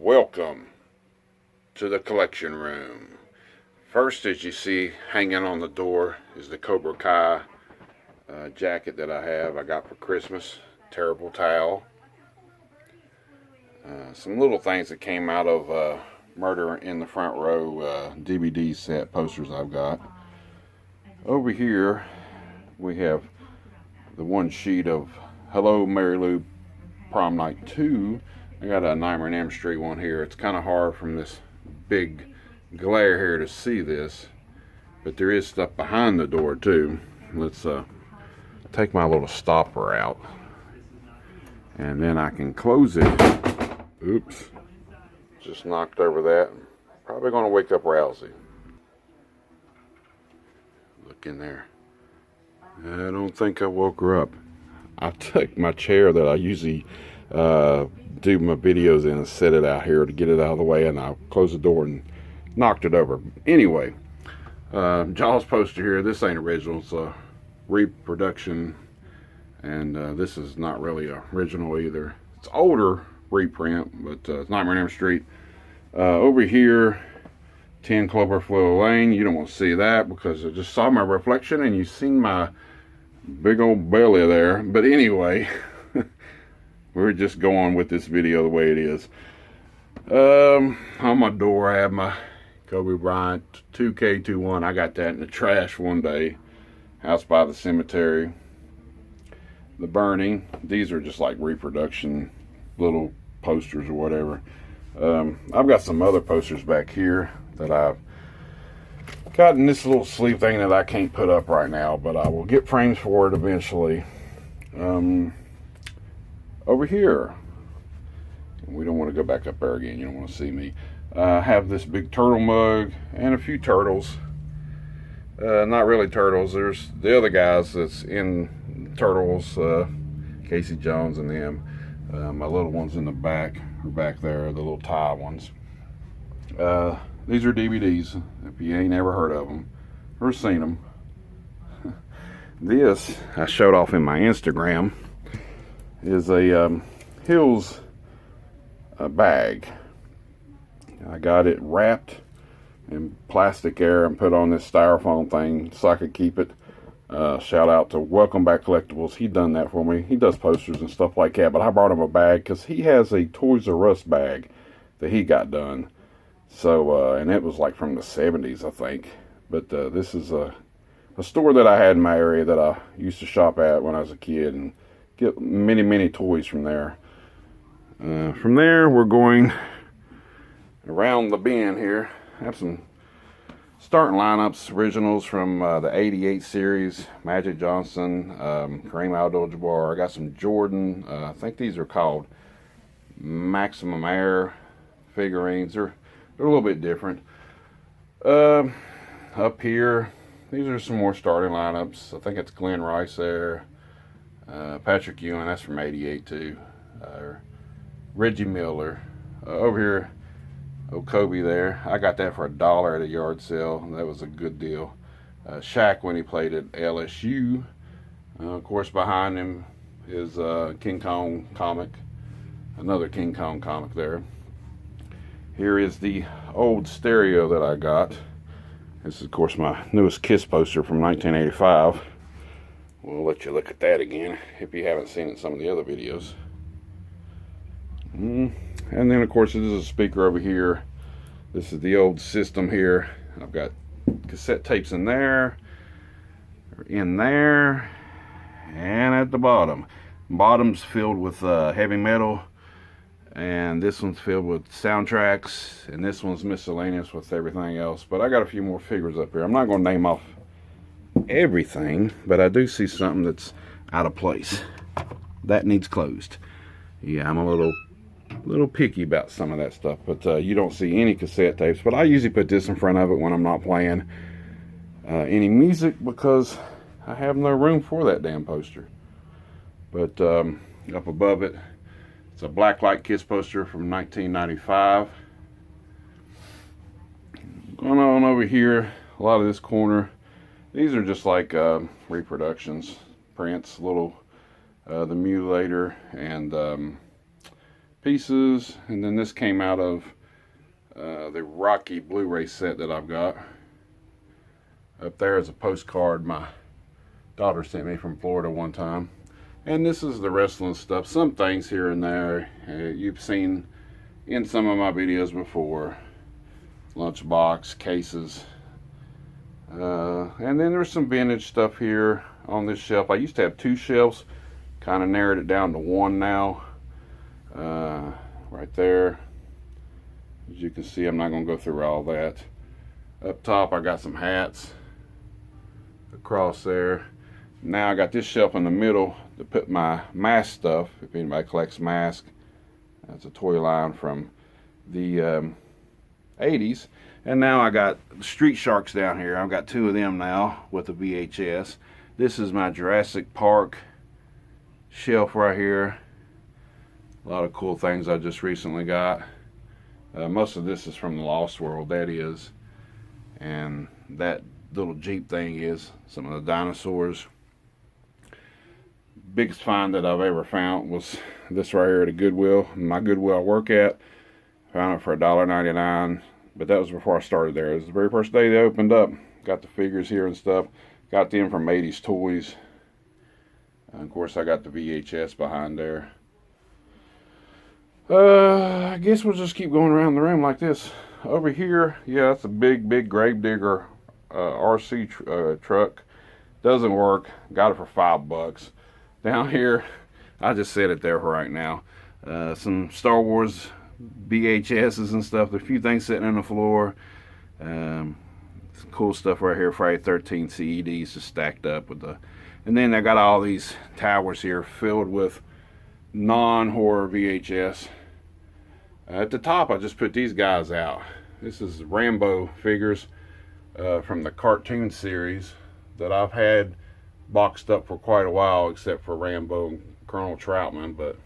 Welcome to the collection room. First, as you see hanging on the door, is the Cobra Kai jacket that I have. I got for Christmas. Terrible towel. Some little things that came out of Murder in the Front Row DVD set posters I've got. Over here, we have the one sheet of Hello Mary Lou Prom Night 2. I got a Nightmare on Elm Street one here. It's kind of hard from this big glare here to see this, but there is stuff behind the door too. Let's take my little stopper out, and then I can close it. Oops, just knocked over that. Probably going to wake up Rousey. Look in there. I don't think I woke her up. I took my chair that I usually do my videos in and set it out here to get it out of the way, and I closed the door and knocked it over. Anyway, Jaws poster here. This ain't original. It's a reproduction, and this is not really original either. It's older reprint, but it's Nightmare on Elm Street. Over here, 10 Cloverfield Lane. You don't want to see that because I just saw my reflection and you seen my big old belly there. But anyway, we're just going with this video the way it is. On my door, I have my Kobe Bryant 2K21. I got that in the trash one day. House by the Cemetery. The Burning. These are just like reproduction little posters or whatever. I've got some other posters back here that I've got in this little sleeve thing that I can't put up right now, but I will get frames for it eventually. Over here, we don't want to go back up there again. You don't want to see me. I have this big turtle mug and a few turtles. Not really turtles. There's the other guys that's in Turtles, Casey Jones and them. My little ones in the back are back there, the little tie ones. These are DVDs, if you ain't ever heard of them or seen them. This I showed off in my Instagram is a Hills bag. I got it wrapped in plastic air and put on this styrofoam thing so I could keep it. Shout out to Welcome Back Collectibles. He done that for me. He does posters and stuff like that, but I brought him a bag because he has a Toys R Us bag that he got done. So, and it was like from the 70s, I think. But this is a store that I had in my area that I used to shop at when I was a kid and get many toys from there. From there, we're going around the bend here. I have some starting lineups, originals from the 88 series, Magic Johnson, Kareem Abdul-Jabbar. I got some Jordan. I think these are called Maximum Air figurines. They're a little bit different. Up here, these are some more starting lineups. I think it's Glenn Rice there. Patrick Ewing, that's from 88 too. Reggie Miller. Over here, Kobe there. I got that for $1 at a yard sale. That was a good deal. Shaq when he played at LSU. Of course, behind him is King Kong comic. Another King Kong comic there. Here is the old stereo that I got. This is, of course, my newest Kiss poster from 1985. We'll let you look at that again if you haven't seen it in some of the other videos. And then, of course, this is a speaker over here. This is the old system here. I've got cassette tapes in there, and at the bottom. Bottom's filled with heavy metal, and this one's filled with soundtracks, and this one's miscellaneous with everything else. But I got a few more figures up here. I'm not going to name off everything, but I do see something that's out of place. That needs closed. Yeah, I'm a little picky about some of that stuff, but you don't see any cassette tapes. But I usually put this in front of it when I'm not playing any music because I have no room for that damn poster. But up above it, it's a Blacklight Kiss poster from 1995. Going on over here, a lot of this corner, these are just like reproductions, prints, little the Mutilator and pieces. And then this came out of the Rocky Blu-ray set that I've got. Up there is a postcard my daughter sent me from Florida one time. And this is the wrestling stuff. Some things here and there you've seen in some of my videos before. Lunchbox, cases. And then there's some vintage stuff here on this shelf. I used to have 2 shelves. Kind of narrowed it down to 1 now. Right there. As you can see, I'm not going to go through all that. Up top, I got some hats across there. Now I got this shelf in the middle to put my mask stuff, if anybody collects masks. That's a toy line from the 80s. And now I got Street Sharks down here. I've got 2 of them now with the VHS. This is my Jurassic Park shelf right here. A lot of cool things I just recently got. Most of this is from the Lost World, that is. And that little Jeep thing is some of the dinosaurs. Biggest find that I've ever found was this right here at a Goodwill. My Goodwill I work at. Found it for $1.99. But that was before I started there. It was the very first day they opened up. Got the figures here and stuff. Got them from 80s Toys. And of course I got the VHS behind there. I guess we'll just keep going around the room like this. Over here, yeah, that's a big Gravedigger RC truck. Doesn't work. Got it for $5. Down here, I just set it there for right now. Some Star Wars VHSs and stuff. There's a few things sitting on the floor. Some cool stuff right here. Friday 13 CEDs just stacked up with the. And then I got all these towers here filled with non-horror VHS. At the top, I just put these guys out. This is Rambo figures from the cartoon series that I've had boxed up for quite a while, except for Rambo and Colonel Troutman. But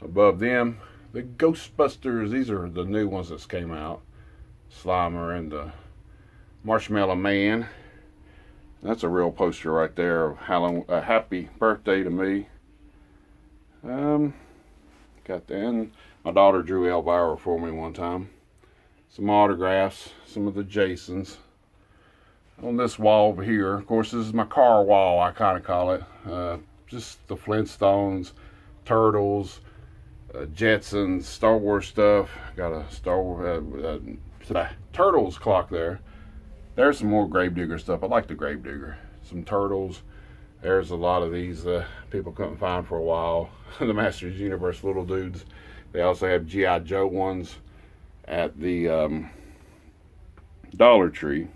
above them, the Ghostbusters. These are the new ones that came out. Slimer and the Marshmallow Man. That's a real poster right there of Happy Birthday to Me. Got that. And my daughter drew Elvira for me one time. Some autographs, some of the Jasons. On this wall over here, of course, this is my car wall, I kind of call it. Just the Flintstones, Turtles, Jetsons, Star Wars stuff. Got a Star Wars Turtles clock there. There's some more Gravedigger stuff. I like the Gravedigger. Some Turtles. There's a lot of these people couldn't find for a while. The Masters Universe little dudes. They also have G.I. Joe ones at the Dollar Tree.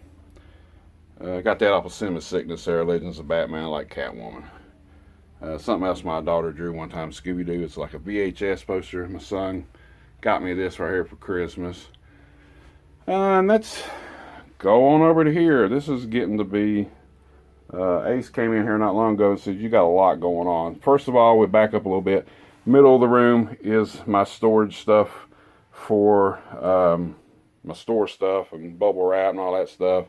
Got that off of Cinema Sickness there. Legends of Batman. I like Catwoman. Something else my daughter drew one time. Scooby-Doo. It's like a VHS poster. My son got me this right here for Christmas. And let's go on over to here. This is getting to be... Ace came in here not long ago and said, you got a lot going on. First of all, we back up a little bit. Middle of the room is my storage stuff for my store stuff and bubble wrap and all that stuff.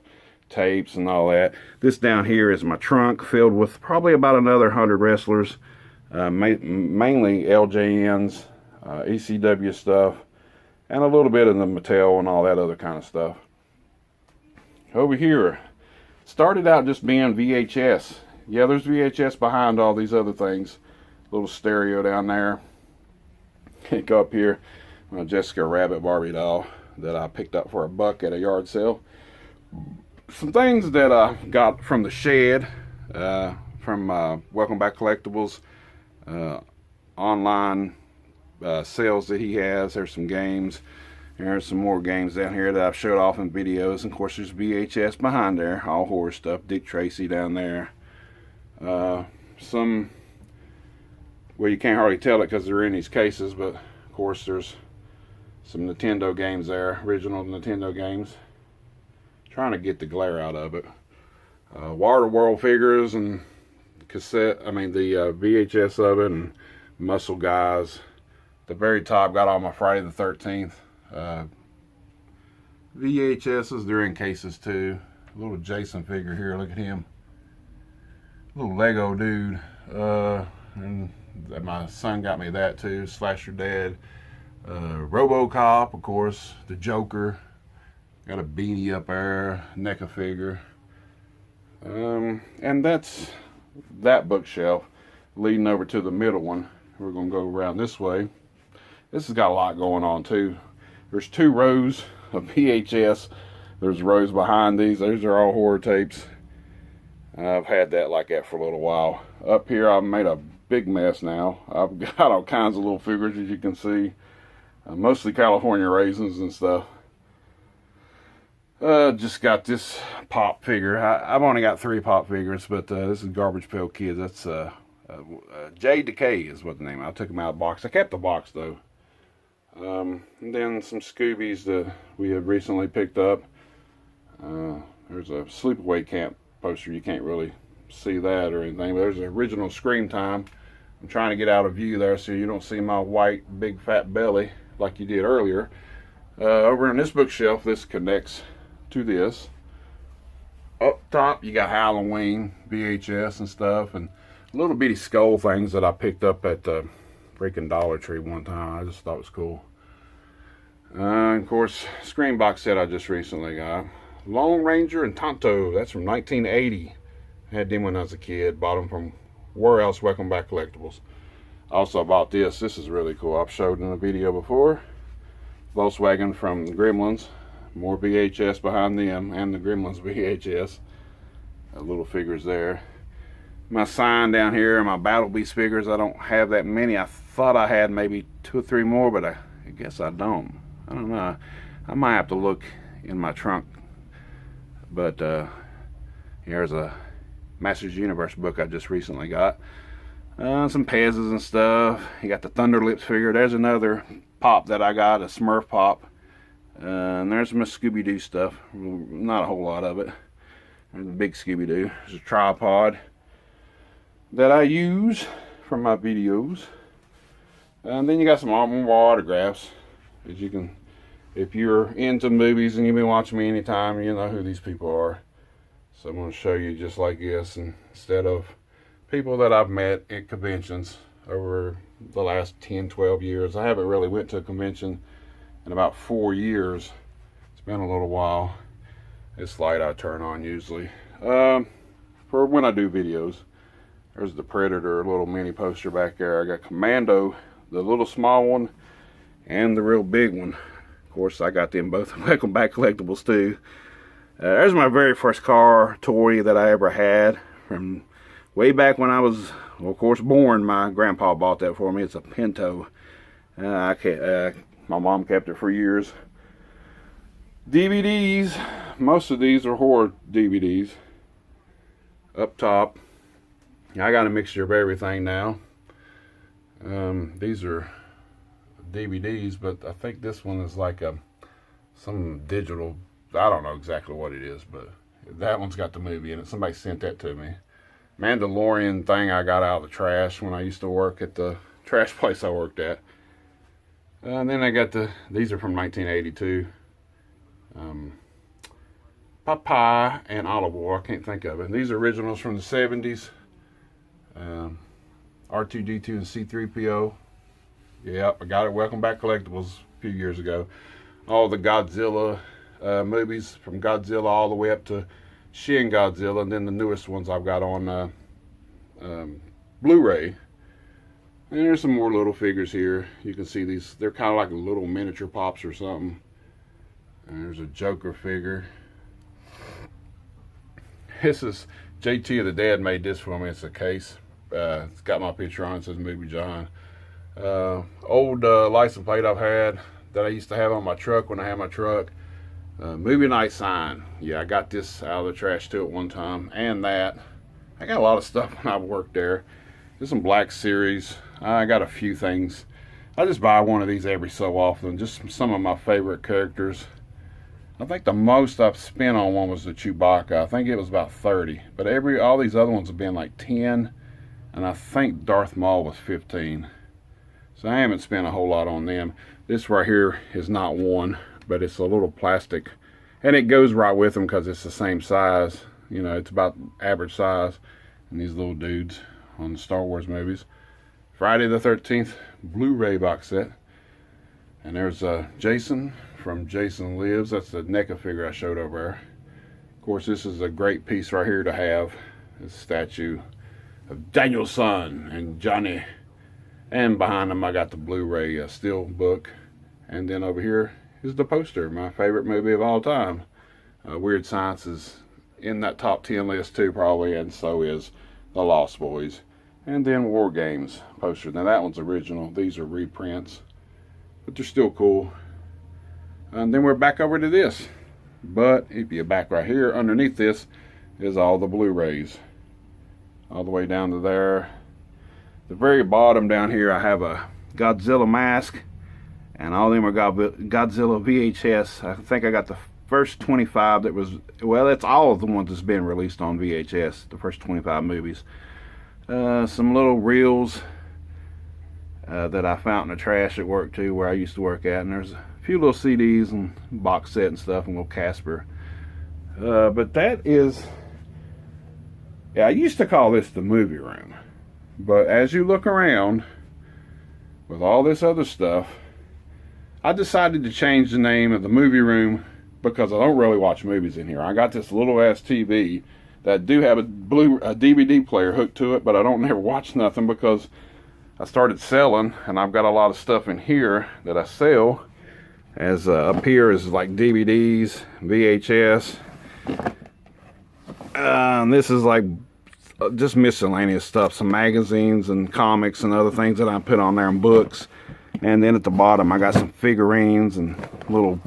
Tapes and all that. This down here is my trunk filled with probably about another 100 wrestlers. Mainly LJNs, ECW stuff, and a little bit of the Mattel and all that other kind of stuff. Over here, started out just being VHS. Yeah, there's VHS behind all these other things. Little stereo down there. Go up here, my Jessica Rabbit Barbie doll that I picked up for $1 at a yard sale. Some things that I got from the shed, from Welcome Back Collectibles, online sales that he has. There's some games. There's some more games down here that I've showed off in videos. And of course, there's VHS behind there, all horror stuff. Dick Tracy down there. Some, well, you can't hardly tell it because they're in these cases, but of course, there's some Nintendo games there, original Nintendo games. Trying to get the glare out of it. Waterworld figures and cassette, the VHS of it, and Muscle Guys. At the very top, got all my Friday the 13th. VHSs, they're in cases too. A little Jason figure here, look at him. Little Lego dude. And My son got me that too. Slasher Dad, RoboCop, of course, the Joker. Got a beanie up there, NECA figure. And that's that bookshelf. Leading over to the middle one. We're going to go around this way. This has got a lot going on too. There's 2 rows of VHS. There's rows behind these. Those are all horror tapes. I've had that like that for a little while. Up here I've made a big mess now. I've got all kinds of little figures, as you can see. Mostly California Raisins and stuff. Just got this Pop figure. I've only got 3 Pop figures, but this is Garbage Pail Kids. That's J Decay is what the name. I took them out of the box. I kept the box though. And then some Scoobies that we have recently picked up. There's a Sleepaway Camp poster. You can't really see that or anything, but there's an original Scream Time. I'm trying to get out of view there so you don't see my white big fat belly like you did earlier. Over on this bookshelf, this connects to this. Up top you got Halloween VHS and stuff, and little bitty skull things that I picked up at the freaking Dollar Tree one time. I just thought it was cool. Of course, Scream box set I just recently got. Lone Ranger and Tonto. That's from 1980. I had them when I was a kid. Bought them from where else? Welcome Back Collectibles. Also bought this. This is really cool. I've showed in a video before. Volkswagen from the Gremlins. More VHS behind them, and the Gremlins VHS. Little figures there. My sign down here and my Battle Beast figures. I don't have that many. I thought I had maybe 2 or 3 more, but I guess I don't. I don't know. I might have to look in my trunk. But here's a Masters Universe book I just recently got. Some Pez's and stuff. You got the Thunder Lips figure. There's another Pop that I got, a Smurf Pop. And there's some Scooby-Doo stuff. Not a whole lot of it. There's a big Scooby-Doo. There's a tripod that I use for my videos. And then you got some more autographs. As you can, if you're into movies and you've been watching me anytime, you know who these people are. So I'm going to show you just like this, and instead of people that I've met at conventions over the last 10-12 years. I haven't really went to a convention in about 4 years. It's been a little while. This light I turn on usually for when I do videos. There's the Predator little mini poster back there. I got Commando, the little small one, and the real big one. Of course, I got them both Welcome Back Collectibles too. There's my very first car toy that I ever had from way back when I was, well, of course, born. My grandpa bought that for me. It's a Pinto. My mom kept it for years. DVDs. Most of these are horror DVDs. Up top, I got a mixture of everything now. These are DVDs, but I think this one is like some digital. I don't know exactly what it is, but that one's got the movie in it. Somebody sent that to me. Mandalorian thing I got out of the trash when I used to work at the trash place I worked at. And then I got these are from 1982. Popeye and Olive Oyl, I can't think of it. These are originals from the 70s. R2-D2 and C-3PO. Yep, I got it. Welcome Back Collectibles a few years ago. All the Godzilla movies, from Godzilla all the way up to Shin Godzilla, and then the newest ones I've got on Blu-ray. And there's some more little figures here. You can see these. They're kind of like little miniature Pops or something. And there's a Joker figure. This is JT the Dad made this for me. It's a case. It's got my picture on it. It says Movie John. Old license plate I've had that I used to have on my truck when I had my truck. Movie night sign. Yeah, I got this out of the trash too at one time. And that. I got a lot of stuff when I worked there. There's some Black Series. I got a few things. I just buy one of these every so often. Just some of my favorite characters. I think the most I've spent on one was the Chewbacca. I think it was about 30. But all these other ones have been like 10. And I think Darth Maul was 15. So I haven't spent a whole lot on them. This right here is not one, but it's a little plastic. And it goes right with them because it's the same size. You know, it's about average size. And these little dudes on the Star Wars movies. Friday the 13th Blu-ray box set. And there's Jason from Jason Lives. That's the NECA figure I showed over there. Of course, this is a great piece right here to have. This statue of Daniel's son and Johnny. And behind them I got the Blu-ray steel book. And then over here is the poster, my favorite movie of all time. Weird Science is in that top 10 list too, probably, and so is The Lost Boys. And then War Games poster. Now that one's original. These are reprints, but they're still cool. And then we're back over to this. But if you're back right here, underneath this is all the Blu-rays. All the way down to there. The very bottom down here, I have a Godzilla mask. And all of them are Godzilla VHS. I think I got the first 25 that was, well, that's all of the ones that's been released on VHS, the first 25 movies. Some little reels that I found in the trash at work too, where I used to work at. And there's a few little CDs and box set and stuff, and little Casper. But that is, yeah, I used to call this the movie room. But as you look around with all this other stuff, I decided to change the name of the movie room because I don't really watch movies in here. I got this little ass TV that do have a DVD player hooked to it, but I don't never watch nothing because I started selling, and I've got a lot of stuff in here that I sell. As up here is like DVDs, VHS, and this is like just miscellaneous stuff, some magazines and comics and other things that I put on there, and books. And then at the bottom I got some figurines and little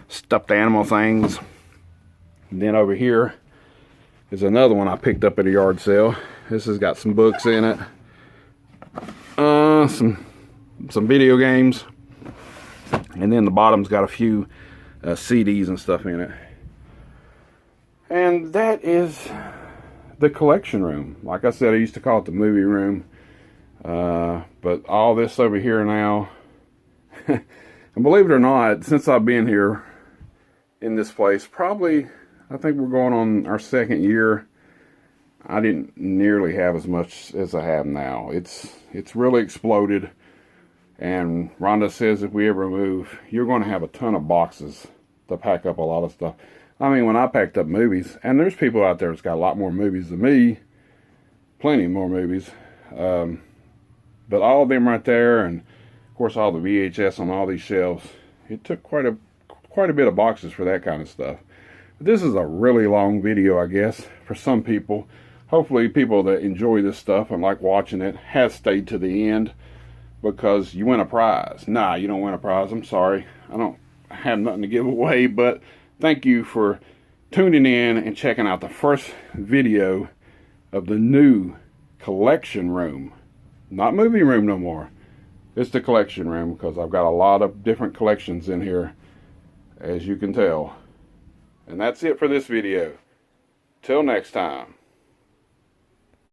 stuffed animal things. And then over here is another one I picked up at a yard sale. This has got some books in it, some video games, and then the bottom's got a few CDs and stuff in it. And that is the collection room. Like I said, I used to call it the movie room. But all this over here now, and believe it or not, since I've been here in this place, probably, I think we're going on our second year, I didn't nearly have as much as I have now. It's really exploded. And Rhonda says if we ever move, you're going to have a ton of boxes to pack up a lot of stuff. I mean, when I packed up movies, and there's people out there that's got a lot more movies than me, plenty more movies. But all of them right there, and of course all the VHS on all these shelves, it took quite a bit of boxes for that kind of stuff. But this is a really long video, I guess, for some people. Hopefully people that enjoy this stuff and like watching it have stayed to the end, because you win a prize. Nah, you don't win a prize. I'm sorry. I don't have nothing to give away, but thank you for tuning in and checking out the first video of the new collection room. Not movie room no more. It's the collection room, because I've got a lot of different collections in here, as you can tell. And that's it for this video. Till next time.